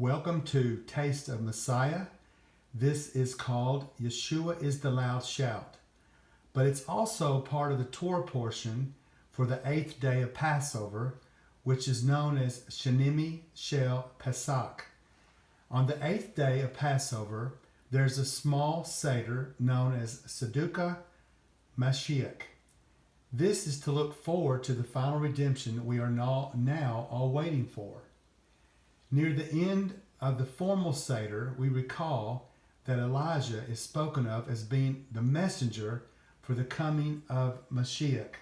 Welcome to Taste of Messiah. This is called Yeshua is the Loud Shout, but it's also part of the Torah portion for the 8th day of Passover, which is known as Shenimi Shel Pesach. On the 8th day of Passover, there's a small Seder known as Seduka Mashiach. This is to look forward to the final redemption we are now all waiting for. Near the end of the formal Seder, we recall that Elijah is spoken of as being the messenger for the coming of Mashiach.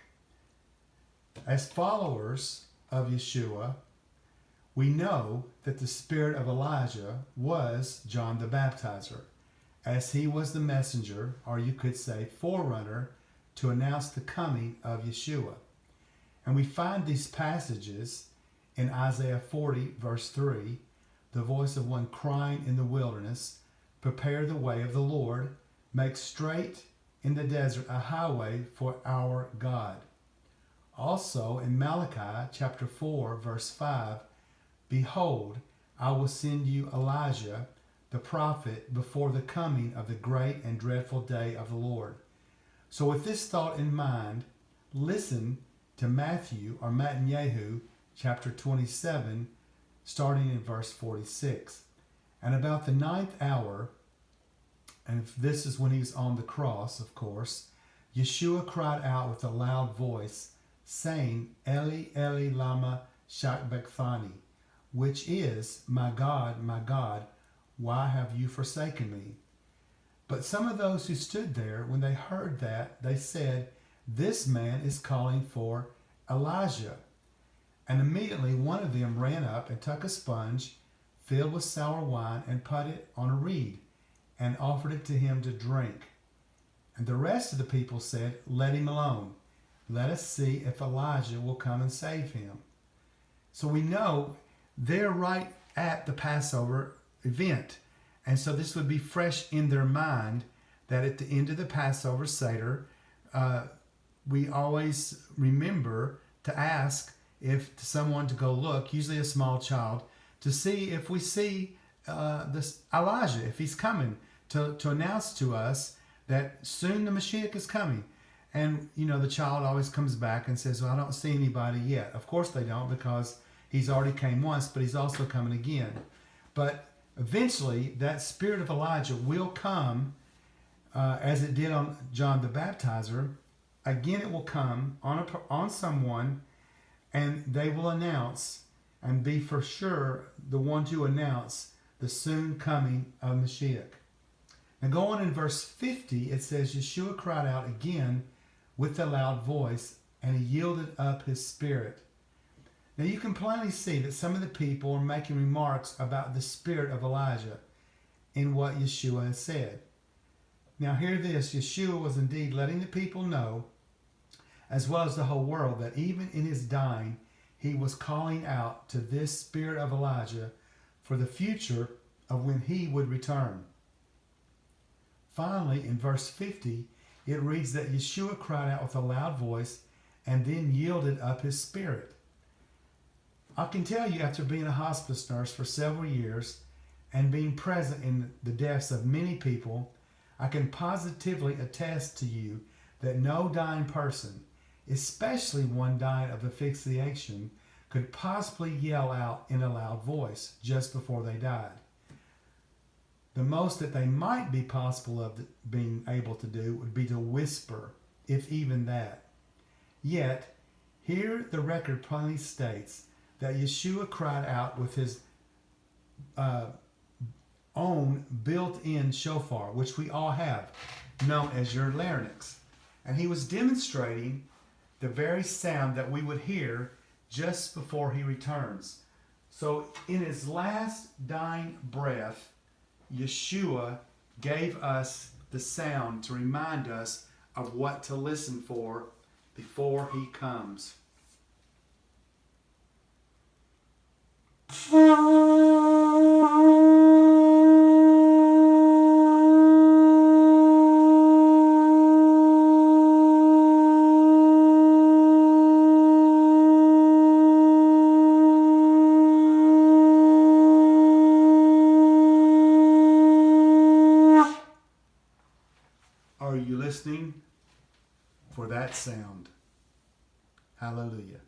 As followers of Yeshua, we know that the spirit of Elijah was John the Baptizer, as he was the messenger, or you could say forerunner, to announce the coming of Yeshua. And we find these passages in Isaiah 40, verse 3, the voice of one crying in the wilderness, prepare the way of the Lord, make straight in the desert a highway for our God. Also in Malachi chapter 4, verse 5, behold, I will send you Elijah, the prophet, before the coming of the great and dreadful day of the Lord. So with this thought in mind, listen to Matthew chapter 27, starting in verse 46. And about the 9th hour, and this is when he's on the cross, of course, Yeshua cried out with a loud voice, saying, Eli, Eli, lama sabachthani, which is, my God, why have you forsaken me? But some of those who stood there, when they heard that, they said, this man is calling for Elijah. And immediately one of them ran up and took a sponge filled with sour wine and put it on a reed and offered it to him to drink. And the rest of the people said, let him alone. Let us see if Elijah will come and save him. So we know they're right at the Passover event. And so this would be fresh in their mind that at the end of the Passover Seder, we always remember to ask if someone to go look, usually a small child, to see if we see this Elijah, if he's coming to announce to us that soon the Mashiach is coming. And, the child always comes back and says, well, I don't see anybody yet. Of course they don't, because he's already came once, but he's also coming again. But eventually, that spirit of Elijah will come as it did on John the Baptizer. Again, it will come on someone, and they will announce and be for sure the one to announce the soon coming of Mashiach. Now, go on in verse 50, it says, Yeshua cried out again with a loud voice, and he yielded up his spirit. Now you can plainly see that some of the people are making remarks about the spirit of Elijah in what Yeshua has said. Now hear this, Yeshua was indeed letting the people know, as well as the whole world, that even in his dying, he was calling out to this spirit of Elijah for the future of when he would return. Finally, in verse 50, it reads that Yeshua cried out with a loud voice and then yielded up his spirit. I can tell you, after being a hospice nurse for several years and being present in the deaths of many people, I can positively attest to you that no dying person, especially one dying of asphyxiation, could possibly yell out in a loud voice just before they died. The most that they might be possible of being able to do would be to whisper, if even that. Yet, here the record plainly states that Yeshua cried out with his own built-in shofar, which we all have, known as your larynx. And he was demonstrating the very sound that we would hear just before he returns. So in his last dying breath, Yeshua gave us the sound to remind us of what to listen for before he comes. are you listening for that sound? Hallelujah.